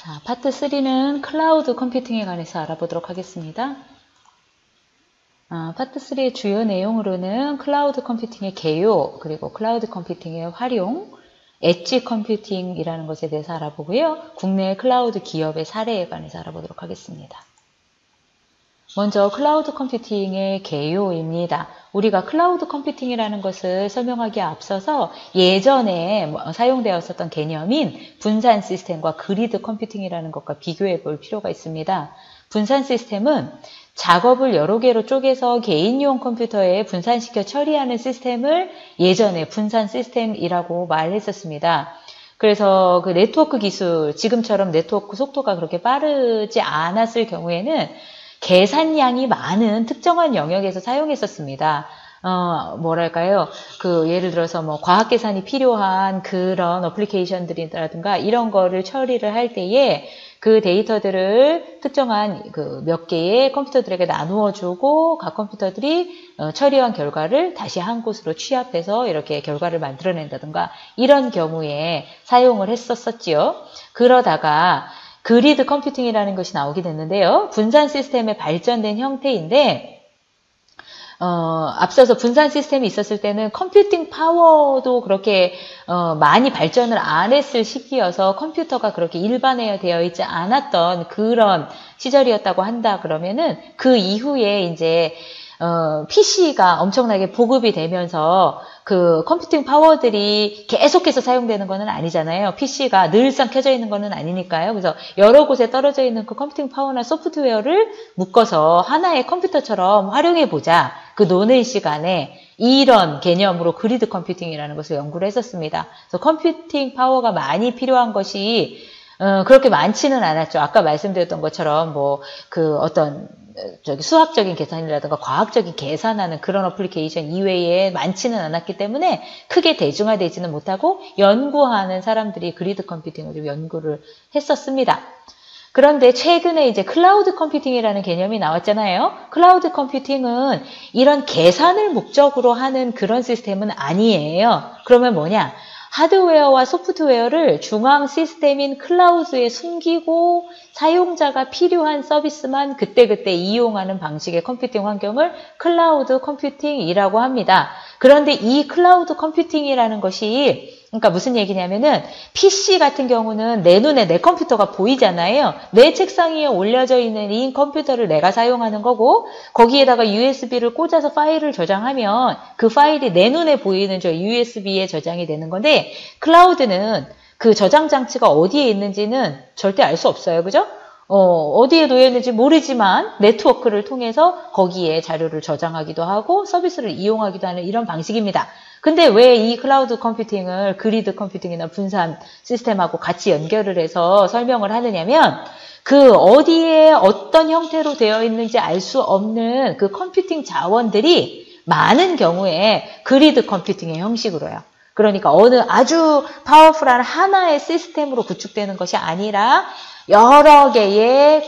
자, 파트 3는 클라우드 컴퓨팅에 관해서 알아보도록 하겠습니다. 파트 3의 주요 내용으로는 클라우드 컴퓨팅의 개요, 그리고 클라우드 컴퓨팅의 활용, 엣지 컴퓨팅이라는 것에 대해서 알아보고요. 국내 클라우드 기업의 사례에 관해서 알아보도록 하겠습니다. 먼저 클라우드 컴퓨팅의 개요입니다. 우리가 클라우드 컴퓨팅이라는 것을 설명하기에 앞서서 예전에 사용되었었던 개념인 분산 시스템과 그리드 컴퓨팅이라는 것과 비교해 볼 필요가 있습니다. 분산 시스템은 작업을 여러 개로 쪼개서 개인용 컴퓨터에 분산시켜 처리하는 시스템을 예전에 분산 시스템이라고 말했었습니다. 그래서 그 네트워크 기술, 지금처럼 네트워크 속도가 그렇게 빠르지 않았을 경우에는 계산량이 많은 특정한 영역에서 사용했었습니다. 뭐랄까요. 예를 들어서 과학 계산이 필요한 그런 어플리케이션들이라든가 이런 거를 처리를 할 때에 그 데이터들을 특정한 몇 개의 컴퓨터들에게 나누어 주고 각 컴퓨터들이 처리한 결과를 다시 한 곳으로 취합해서 이렇게 결과를 만들어낸다든가 이런 경우에 사용을 했었지요. 그러다가 그리드 컴퓨팅이라는 것이 나오게 됐는데요. 분산 시스템의 발전된 형태인데 앞서서 분산 시스템이 있었을 때는 컴퓨팅 파워도 그렇게 많이 발전을 안 했을 시기여서 컴퓨터가 그렇게 일반화되어 있지 않았던 그런 시절이었다고 한다 그러면은 그 이후에 이제 PC가 엄청나게 보급이 되면서 그 컴퓨팅 파워들이 계속해서 사용되는 것은 아니잖아요. PC가 늘상 켜져 있는 것은 아니니까요. 그래서 여러 곳에 떨어져 있는 그 컴퓨팅 파워나 소프트웨어를 묶어서 하나의 컴퓨터처럼 활용해보자. 그 노는 시간에 이런 개념으로 그리드 컴퓨팅이라는 것을 연구를 했었습니다. 그래서 컴퓨팅 파워가 많이 필요한 것이 그렇게 많지는 않았죠. 아까 말씀드렸던 것처럼 어떤 수학적인 계산이라든가 과학적인 계산하는 그런 어플리케이션 이외에 많지는 않았기 때문에 크게 대중화되지는 못하고 연구하는 사람들이 그리드 컴퓨팅을 좀 연구를 했었습니다. 그런데 최근에 이제 클라우드 컴퓨팅이라는 개념이 나왔잖아요. 클라우드 컴퓨팅은 이런 계산을 목적으로 하는 그런 시스템은 아니에요. 그러면 뭐냐? 하드웨어와 소프트웨어를 중앙 시스템인 클라우드에 숨기고 사용자가 필요한 서비스만 그때그때 이용하는 방식의 컴퓨팅 환경을 클라우드 컴퓨팅이라고 합니다. 그런데 이 클라우드 컴퓨팅이라는 것이 그러니까 무슨 얘기냐면은 PC 같은 경우는 내 눈에 내 컴퓨터가 보이잖아요. 내 책상 위에 올려져 있는 이 컴퓨터를 내가 사용하는 거고 거기에다가 USB를 꽂아서 파일을 저장하면 그 파일이 내 눈에 보이는 저 USB에 저장이 되는 건데 클라우드는 그 저장 장치가 어디에 있는지는 절대 알 수 없어요. 그죠? 어디에 놓여 있는지 모르지만 네트워크를 통해서 거기에 자료를 저장하기도 하고 서비스를 이용하기도 하는 이런 방식입니다. 근데 왜 이 클라우드 컴퓨팅을 그리드 컴퓨팅이나 분산 시스템하고 같이 연결을 해서 설명을 하느냐면 그 어디에 어떤 형태로 되어 있는지 알 수 없는 그 컴퓨팅 자원들이 많은 경우에 그리드 컴퓨팅의 형식으로요. 그러니까 어느 아주 파워풀한 하나의 시스템으로 구축되는 것이 아니라 여러 개의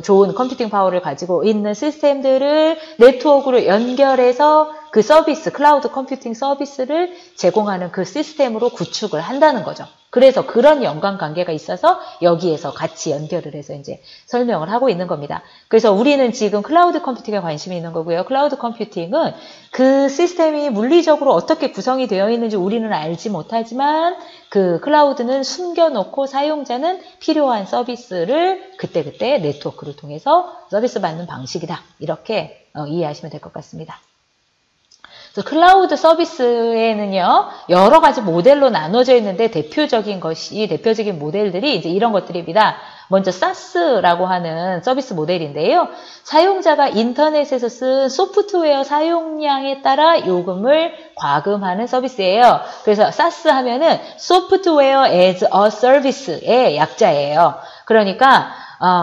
좋은 컴퓨팅 파워를 가지고 있는 시스템들을 네트워크로 연결해서 그 서비스, 클라우드 컴퓨팅 서비스를 제공하는 그 시스템으로 구축을 한다는 거죠. 그래서 그런 연관관계가 있어서 여기에서 같이 연결을 해서 이제 설명을 하고 있는 겁니다. 그래서 우리는 지금 클라우드 컴퓨팅에 관심이 있는 거고요. 클라우드 컴퓨팅은 그 시스템이 물리적으로 어떻게 구성이 되어 있는지 우리는 알지 못하지만 그 클라우드는 숨겨놓고 사용자는 필요한 서비스를 그때그때 네트워크를 통해서 서비스 받는 방식이다. 이렇게 이해하시면 될 것 같습니다. 그래서 클라우드 서비스에는요, 여러 가지 모델로 나눠져 있는데 대표적인 모델들이 이제 이런 것들입니다. 먼저 SaaS라고 하는 서비스 모델인데요. 사용자가 인터넷에서 쓴 소프트웨어 사용량에 따라 요금을 과금하는 서비스예요. 그래서 SaaS 하면은 Software as a Service의 약자예요. 그러니까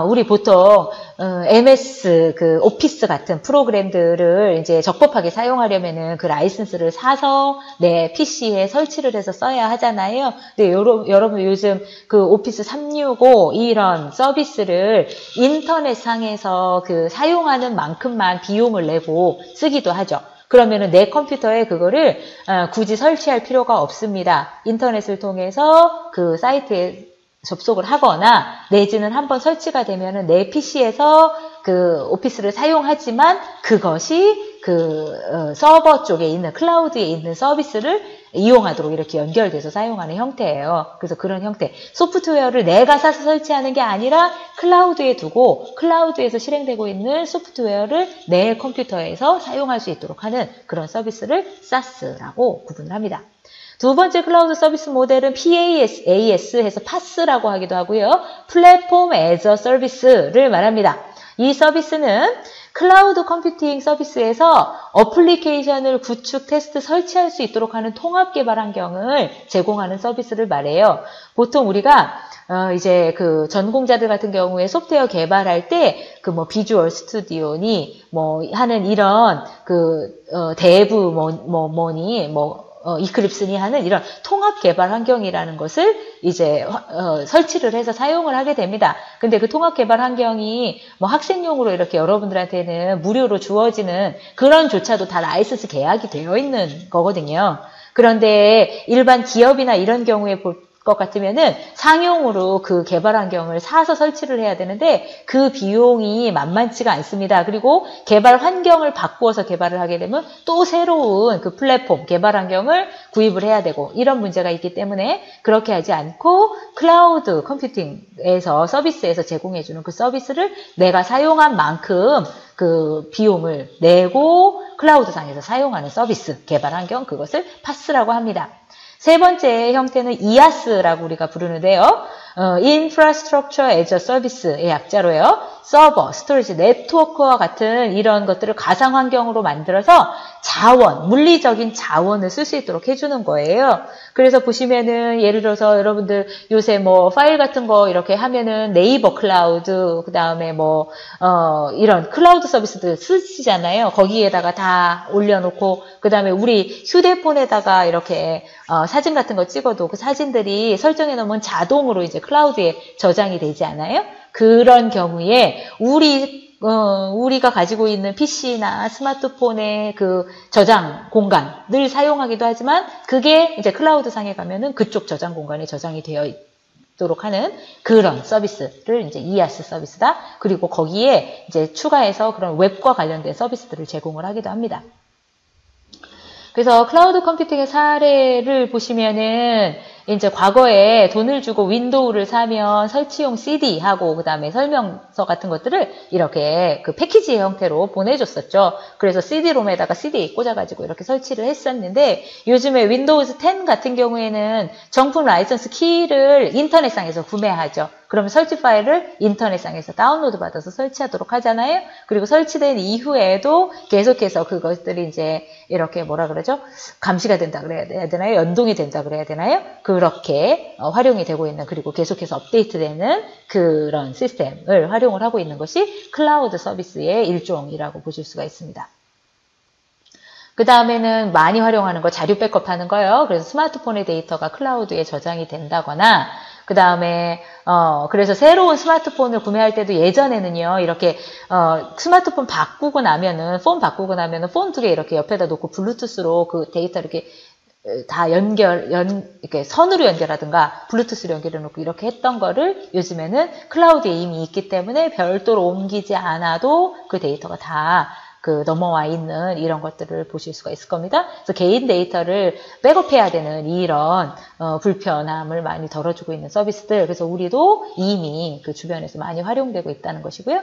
우리 보통 MS 오피스 같은 프로그램들을 이제 적법하게 사용하려면은 그 라이선스를 사서 내 PC에 설치를 해서 써야 하잖아요. 근데 여러분 요즘 그 오피스 365 이런 서비스를 인터넷 상에서 사용하는 만큼만 비용을 내고 쓰기도 하죠. 그러면은 내 컴퓨터에 그거를 굳이 설치할 필요가 없습니다. 인터넷을 통해서 그 사이트에 접속을 하거나 내지는 한번 설치가 되면은 내 PC에서 그 오피스를 사용하지만 그것이 그 서버 쪽에 있는 클라우드에 있는 서비스를 이용하도록 이렇게 연결돼서 사용하는 형태예요. 그래서 그런 형태. 소프트웨어를 내가 사서 설치하는 게 아니라 클라우드에 두고 클라우드에서 실행되고 있는 소프트웨어를 내 컴퓨터에서 사용할 수 있도록 하는 그런 서비스를 SaaS라고 구분을 합니다. 두 번째 클라우드 서비스 모델은 PaaS 해서 PaaS라고 하기도 하고요. 플랫폼 애저 서비스를 말합니다. 이 서비스는 클라우드 컴퓨팅 서비스에서 어플리케이션을 구축, 테스트, 설치할 수 있도록 하는 통합 개발 환경을 제공하는 서비스를 말해요. 보통 우리가 이제 그 전공자들 같은 경우에 소프트웨어 개발할 때 그 뭐 비주얼 스튜디오니 뭐 하는 이런 그 대부 이클립스니 하는 이런 통합 개발 환경이라는 것을 이제 설치를 해서 사용을 하게 됩니다. 근데 그 통합 개발 환경이 뭐 학생용으로 이렇게 여러분들한테는 무료로 주어지는 그런 조차도 다 라이선스 계약이 되어 있는 거거든요. 그런데 일반 기업이나 이런 경우에 볼 것 같으면은 상용으로 그 개발 환경을 사서 설치를 해야 되는데 그 비용이 만만치가 않습니다. 그리고 개발 환경을 바꾸어서 개발을 하게 되면 또 새로운 그 플랫폼 개발 환경을 구입을 해야 되고 이런 문제가 있기 때문에 그렇게 하지 않고 클라우드 컴퓨팅에서 서비스에서 제공해주는 그 서비스를 내가 사용한 만큼 그 비용을 내고 클라우드상에서 사용하는 서비스 개발 환경 그것을 PaaS라고 합니다. 세 번째 형태는 IaaS라고 우리가 부르는데요. Infrastructure as a Service의 약자로요. 서버, 스토리지, 네트워크와 같은 이런 것들을 가상 환경으로 만들어서 자원, 물리적인 자원을 쓸 수 있도록 해주는 거예요. 그래서 보시면은 예를 들어서 여러분들 요새 뭐 파일 같은 거 이렇게 하면은 네이버 클라우드, 그 다음에 뭐 이런 클라우드 서비스들 쓰시잖아요. 거기에다가 다 올려놓고 그 다음에 우리 휴대폰에다가 이렇게 사진 같은 거 찍어도 그 사진들이 설정해 놓으면 자동으로 이제 클라우드에 저장이 되지 않아요? 그런 경우에 우리가 가지고 있는 PC나 스마트폰의 그 저장 공간을 사용하기도 하지만 그게 이제 클라우드 상에 가면은 그쪽 저장 공간에 저장이 되어 있도록 하는 그런 서비스를 이제 IaaS 서비스다. 그리고 거기에 이제 추가해서 그런 웹과 관련된 서비스들을 제공을 하기도 합니다. 그래서 클라우드 컴퓨팅의 사례를 보시면은 이제 과거에 돈을 주고 윈도우를 사면 설치용 CD하고 그 다음에 설명서 같은 것들을 이렇게 그 패키지 형태로 보내줬었죠. 그래서 CD롬에다가 CD 꽂아가지고 이렇게 설치를 했었는데 요즘에 윈도우즈 10 같은 경우에는 정품 라이선스 키를 인터넷상에서 구매하죠. 그러면 설치 파일을 인터넷상에서 다운로드 받아서 설치하도록 하잖아요. 그리고 설치된 이후에도 계속해서 그것들이 이제 이렇게 뭐라 그러죠? 감시가 된다 그래야 되나요? 연동이 된다 그래야 되나요? 그렇게 활용이 되고 있는 그리고 계속해서 업데이트되는 그런 시스템을 활용을 하고 있는 것이 클라우드 서비스의 일종이라고 보실 수가 있습니다. 그 다음에는 많이 활용하는 거 자료 백업하는 거요. 그래서 스마트폰의 데이터가 클라우드에 저장이 된다거나 그 다음에 그래서 새로운 스마트폰을 구매할 때도 예전에는요 이렇게 스마트폰 바꾸고 나면은 폰 바꾸고 나면은 폰 두 개 이렇게 옆에다 놓고 블루투스로 그 데이터 이렇게 다 이렇게 선으로 연결하든가 블루투스로 연결해 놓고 이렇게 했던 거를 요즘에는 클라우드에 이미 있기 때문에 별도로 옮기지 않아도 그 데이터가 다 그 넘어와 있는 이런 것들을 보실 수가 있을 겁니다. 그래서 개인 데이터를 백업해야 되는 이런 불편함을 많이 덜어주고 있는 서비스들. 그래서 우리도 이미 그 주변에서 많이 활용되고 있다는 것이고요.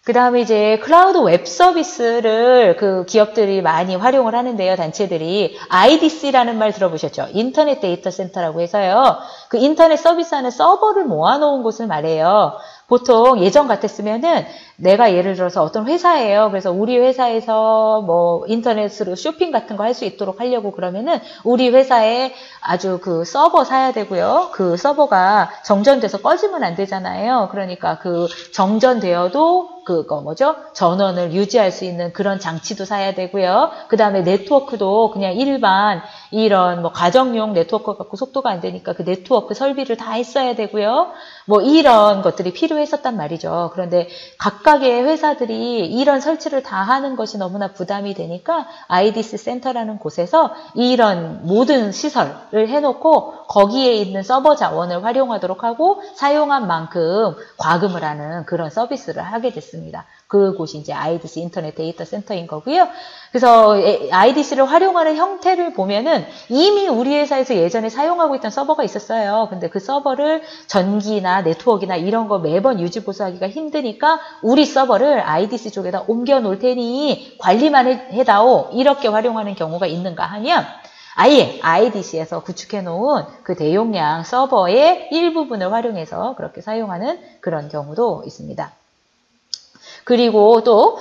그 다음에 이제 클라우드 웹 서비스를 그 기업들이 많이 활용을 하는데요. 단체들이 IDC라는 말 들어보셨죠? 인터넷 데이터 센터라고 해서요. 그 인터넷 서비스하는 서버를 모아놓은 곳을 말해요. 보통 예전 같았으면은 내가 예를 들어서 어떤 회사예요. 그래서 우리 회사에서 뭐 인터넷으로 쇼핑 같은 거 할 수 있도록 하려고 그러면은 우리 회사에 아주 그 서버 사야 되고요. 그 서버가 정전돼서 꺼지면 안 되잖아요. 그러니까 그 정전되어도 그거 뭐죠? 전원을 유지할 수 있는 그런 장치도 사야 되고요. 그 다음에 네트워크도 그냥 일반 이런 뭐 가정용 네트워크 갖고 속도가 안 되니까 그 네트워크 설비를 다 했어야 되고요. 뭐 이런 것들이 필요했었단 말이죠. 그런데 각각의 회사들이 이런 설치를 다 하는 것이 너무나 부담이 되니까 IDC 센터라는 곳에서 이런 모든 시설을 해놓고 거기에 있는 서버 자원을 활용하도록 하고 사용한 만큼 과금을 하는 그런 서비스를 하게 됐습니다. 그곳이 이제 IDC 인터넷 데이터 센터인 거고요. 그래서 IDC를 활용하는 형태를 보면은 이미 우리 회사에서 예전에 사용하고 있던 서버가 있었어요. 근데 그 서버를 전기나 네트워크나 이런 거 매번 유지 보수하기가 힘드니까 우리 서버를 IDC 쪽에다 옮겨 놓을 테니 관리만 해다오. 이렇게 활용하는 경우가 있는가 하면 아예 IDC에서 구축해 놓은 그 대용량 서버의 일부분을 활용해서 그렇게 사용하는 그런 경우도 있습니다. 그리고 또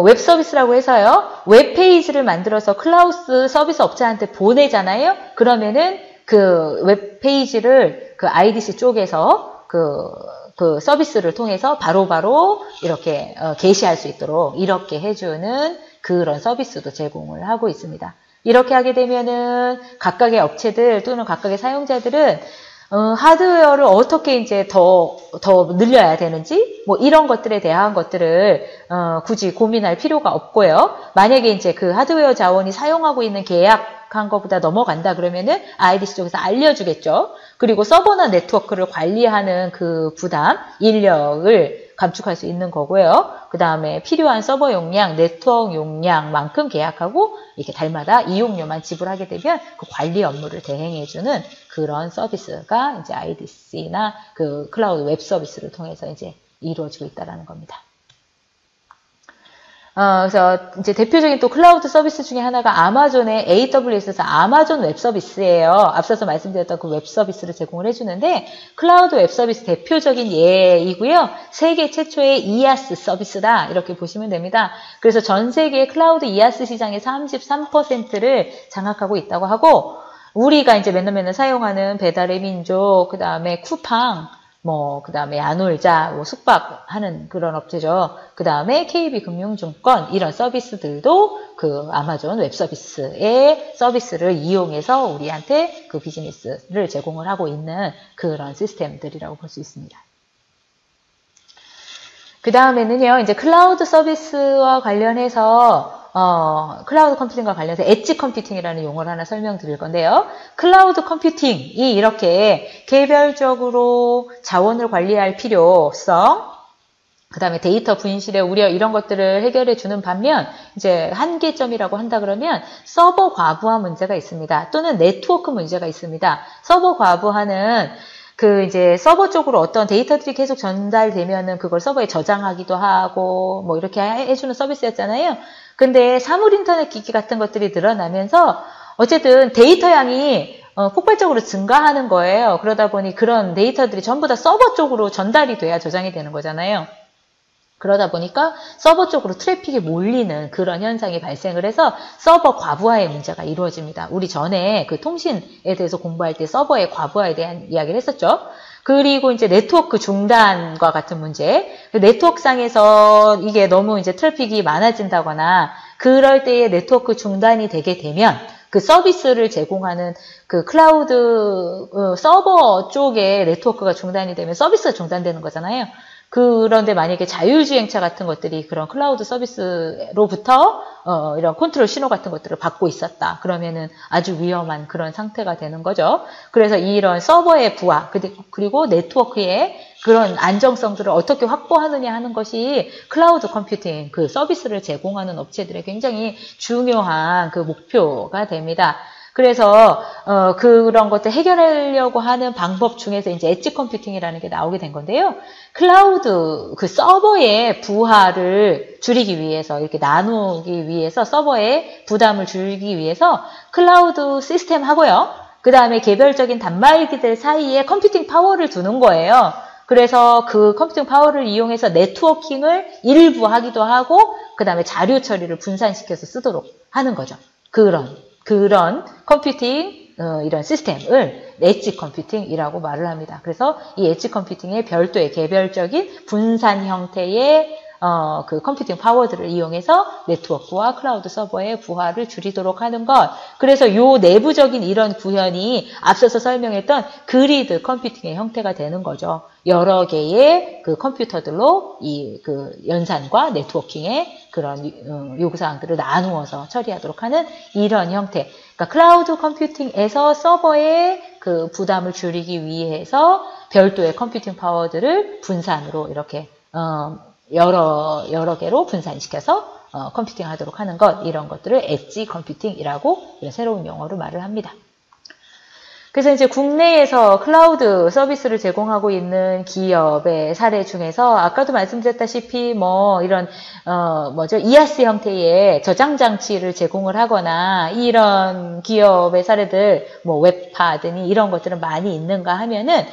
웹서비스라고 해서요. 웹페이지를 만들어서 클라우드 서비스 업체한테 보내잖아요. 그러면은 그 웹페이지를 그 IDC 쪽에서 그 서비스를 통해서 바로바로 이렇게 게시할 수 있도록 이렇게 해주는 그런 서비스도 제공을 하고 있습니다. 이렇게 하게 되면은 각각의 업체들 또는 각각의 사용자들은 하드웨어를 어떻게 이제 더 늘려야 되는지, 뭐 이런 것들에 대한 것들을, 굳이 고민할 필요가 없고요. 만약에 이제 그 하드웨어 자원이 사용하고 있는 계약한 것보다 넘어간다 그러면은 IDC 쪽에서 알려주겠죠. 그리고 서버나 네트워크를 관리하는 그 부담, 인력을 감축할 수 있는 거고요. 그 다음에 필요한 서버 용량, 네트워크 용량만큼 계약하고 이렇게 달마다 이용료만 지불하게 되면 그 관리 업무를 대행해주는 그런 서비스가 이제 IDC나 그 클라우드 웹 서비스를 통해서 이제 이루어지고 있다는 겁니다. 그래서 이제 대표적인 또 클라우드 서비스 중에 하나가 아마존의 AWS에서 아마존 웹 서비스예요. 앞서서 말씀드렸던 그 웹 서비스를 제공을 해주는데 클라우드 웹 서비스 대표적인 예이고요. 세계 최초의 IaaS 서비스다 이렇게 보시면 됩니다. 그래서 전 세계 클라우드 IaaS 시장의 33%를 장악하고 있다고 하고 우리가 이제 맨날 사용하는 배달의 민족, 그 다음에 쿠팡, 그 다음에 야놀자, 숙박하는 그런 업체죠. 그 다음에 KB금융증권, 이런 서비스들도 그 아마존 웹 서비스의 서비스를 이용해서 우리한테 그 비즈니스를 제공을 하고 있는 그런 시스템들이라고 볼 수 있습니다. 그 다음에는요, 이제 클라우드 서비스와 관련해서 클라우드 컴퓨팅과 관련해서 엣지 컴퓨팅이라는 용어를 하나 설명드릴 건데요. 클라우드 컴퓨팅이 이렇게 개별적으로 자원을 관리할 필요성, 그 다음에 데이터 분실의 우려 이런 것들을 해결해 주는 반면 이제 한계점이라고 한다 그러면 서버 과부하 문제가 있습니다. 또는 네트워크 문제가 있습니다. 서버 과부하는 그 이제 서버 쪽으로 어떤 데이터들이 계속 전달되면은 그걸 서버에 저장하기도 하고 뭐 이렇게 해주는 서비스였잖아요. 근데 사물 인터넷 기기 같은 것들이 늘어나면서 어쨌든 데이터 양이 폭발적으로 증가하는 거예요. 그러다 보니 그런 데이터들이 전부 다 서버 쪽으로 전달이 돼야 저장이 되는 거잖아요. 그러다 보니까 서버 쪽으로 트래픽이 몰리는 그런 현상이 발생을 해서 서버 과부하의 문제가 이루어집니다. 우리 전에 그 통신에 대해서 공부할 때 서버의 과부하에 대한 이야기를 했었죠. 그리고 이제 네트워크 중단과 같은 문제, 네트워크상에서 이게 너무 이제 트래픽이 많아진다거나 그럴 때에 네트워크 중단이 되게 되면 그 서비스를 제공하는 그 클라우드 서버 쪽에 네트워크가 중단이 되면 서비스가 중단되는 거잖아요. 그런데 만약에 자율주행차 같은 것들이 그런 클라우드 서비스로부터 이런 컨트롤 신호 같은 것들을 받고 있었다. 그러면은 아주 위험한 그런 상태가 되는 거죠. 그래서 이런 서버의 부하 그리고 네트워크의 그런 안정성들을 어떻게 확보하느냐 하는 것이 클라우드 컴퓨팅 그 서비스를 제공하는 업체들의 굉장히 중요한 그 목표가 됩니다. 그래서 그런 것들 해결하려고 하는 방법 중에서 이제 엣지 컴퓨팅이라는 게 나오게 된 건데요. 클라우드 그 서버의 부하를 줄이기 위해서 이렇게 나누기 위해서 서버의 부담을 줄이기 위해서 클라우드 시스템 하고요. 그 다음에 개별적인 단말기들 사이에 컴퓨팅 파워를 두는 거예요. 그래서 그 컴퓨팅 파워를 이용해서 네트워킹을 일부 하기도 하고 그 다음에 자료 처리를 분산시켜서 쓰도록 하는 거죠. 그런 컴퓨팅 이런 시스템을 엣지 컴퓨팅이라고 말을 합니다. 그래서 이 엣지 컴퓨팅의 별도의 개별적인 분산 형태의 그 컴퓨팅 파워들을 이용해서 네트워크와 클라우드 서버의 부하를 줄이도록 하는 것. 그래서 요 내부적인 이런 구현이 앞서서 설명했던 그리드 컴퓨팅의 형태가 되는 거죠. 여러 개의 그 컴퓨터들로 이 그 연산과 네트워킹의 그런 요구사항들을 나누어서 처리하도록 하는 이런 형태. 그러니까 클라우드 컴퓨팅에서 서버의 그 부담을 줄이기 위해서 별도의 컴퓨팅 파워들을 분산으로 이렇게 여러 개로 분산시켜서 컴퓨팅 하도록 하는 것, 이런 것들을 엣지 컴퓨팅이라고 이런 새로운 용어로 말을 합니다. 그래서 이제 국내에서 클라우드 서비스를 제공하고 있는 기업의 사례 중에서 아까도 말씀드렸다시피 뭐 이런 ERC 형태의 저장 장치를 제공을 하거나 이런 기업의 사례들 뭐 웹파드니 이런 것들은 많이 있는가 하면은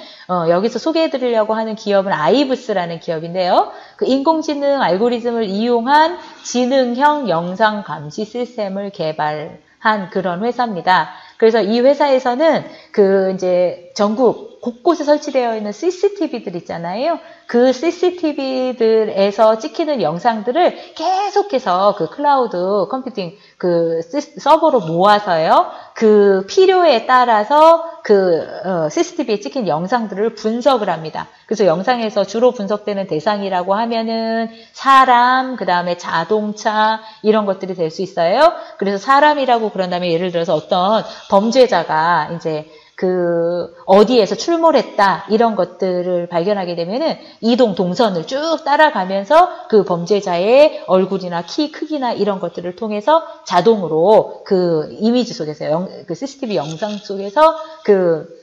여기서 소개해 드리려고 하는 기업은 아이브스라는 기업인데요. 그 인공지능 알고리즘을 이용한 지능형 영상 감시 시스템을 개발한 그런 회사입니다. 그래서 이 회사에서는 그 이제 전국 곳곳에 설치되어 있는 CCTV들 있잖아요. 그 CCTV들에서 찍히는 영상들을 계속해서 그 클라우드 컴퓨팅 그 서버로 모아서요. 그 필요에 따라서 그 CCTV에 찍힌 영상들을 분석을 합니다. 그래서 영상에서 주로 분석되는 대상이라고 하면은 사람, 그 다음에 자동차 이런 것들이 될 수 있어요. 그래서 사람이라고 그런다면 예를 들어서 어떤 범죄자가 이제 그 어디에서 출몰했다 이런 것들을 발견하게 되면은 이동 동선을 쭉 따라가면서 그 범죄자의 얼굴이나 키 크기나 이런 것들을 통해서 자동으로 그 이미지 속에서 그 CCTV 영상 속에서 그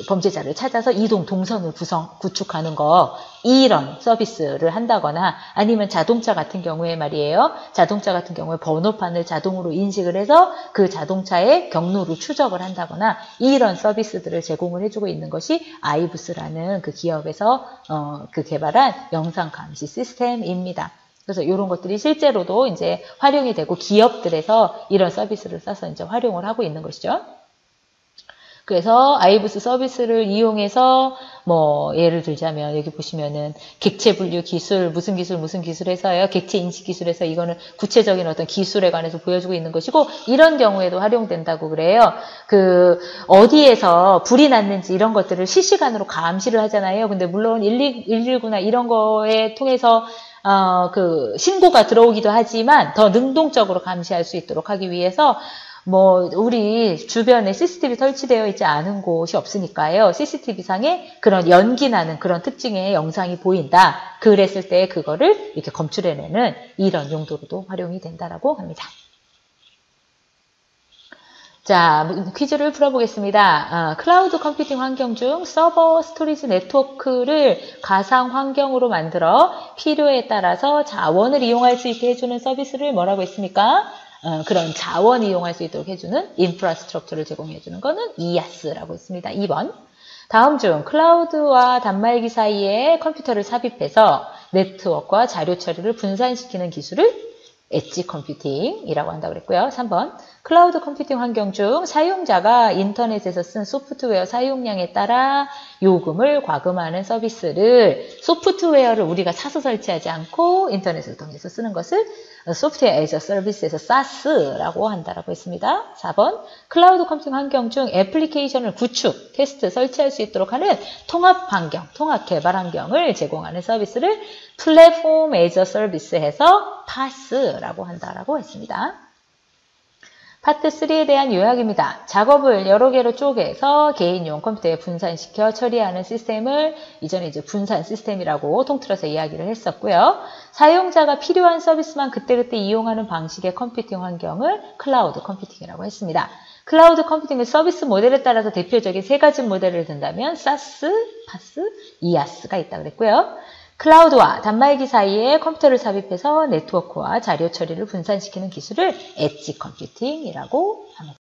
범죄자를 찾아서 이동 동선을 구축하는 거, 이런 서비스를 한다거나 아니면 자동차 같은 경우에 말이에요. 자동차 같은 경우에 번호판을 자동으로 인식을 해서 그 자동차의 경로를 추적을 한다거나 이런 서비스들을 제공을 해주고 있는 것이 아이브스라는 그 기업에서 그 개발한 영상 감시 시스템입니다. 그래서 이런 것들이 실제로도 이제 활용이 되고 기업들에서 이런 서비스를 써서 이제 활용을 하고 있는 것이죠. 그래서 아이브스 서비스를 이용해서 뭐 예를 들자면 여기 보시면은 객체 분류 기술 무슨 기술 해서요. 객체 인식 기술에서 이거는 구체적인 어떤 기술에 관해서 보여주고 있는 것이고 이런 경우에도 활용된다고 그래요. 그 어디에서 불이 났는지 이런 것들을 실시간으로 감시를 하잖아요. 근데 물론 119나 이런 거에 통해서 그 신고가 들어오기도 하지만 더 능동적으로 감시할 수 있도록 하기 위해서 뭐 우리 주변에 CCTV 설치되어 있지 않은 곳이 없으니까요. CCTV상에 그런 연기 나는 그런 특징의 영상이 보인다. 그랬을 때 그거를 이렇게 검출해내는 이런 용도로도 활용이 된다라고 합니다. 자, 퀴즈를 풀어보겠습니다. 클라우드 컴퓨팅 환경 중 서버 스토리지 네트워크를 가상 환경으로 만들어 필요에 따라서 자원을 이용할 수 있게 해주는 서비스를 뭐라고 했습니까? 그런 자원 이용할 수 있도록 해주는 인프라스트럭처를 제공해주는 거는 IaaS라고 했습니다. 2번. 다음 중 클라우드와 단말기 사이에 컴퓨터를 삽입해서 네트워크와 자료 처리를 분산시키는 기술을 엣지 컴퓨팅이라고 한다고 그랬고요. 3번. 클라우드 컴퓨팅 환경 중 사용자가 인터넷에서 쓴 소프트웨어 사용량에 따라 요금을 과금하는 서비스를 소프트웨어를 우리가 사서 설치하지 않고 인터넷을 통해서 쓰는 것을 소프트웨어 에이저 서비스에서 SaaS라고 한다라고 했습니다. 4번. 클라우드 컴퓨팅 환경 중 애플리케이션을 구축, 테스트, 설치할 수 있도록 하는 통합 환경, 통합 개발 환경을 제공하는 서비스를 플랫폼 에이저 서비스에서 PaaS라고 한다라고 했습니다. 파트 3에 대한 요약입니다. 작업을 여러 개로 쪼개서 개인용 컴퓨터에 분산시켜 처리하는 시스템을 이전에 이제 분산 시스템이라고 통틀어서 이야기를 했었고요. 사용자가 필요한 서비스만 그때그때 이용하는 방식의 컴퓨팅 환경을 클라우드 컴퓨팅이라고 했습니다. 클라우드 컴퓨팅의 서비스 모델에 따라서 대표적인 세 가지 모델을 든다면 SaaS, PaaS, IaaS가 있다고 그랬고요. 클라우드와 단말기 사이에 컴퓨터를 삽입해서 네트워크와 자료 처리를 분산시키는 기술을 엣지 컴퓨팅이라고 합니다.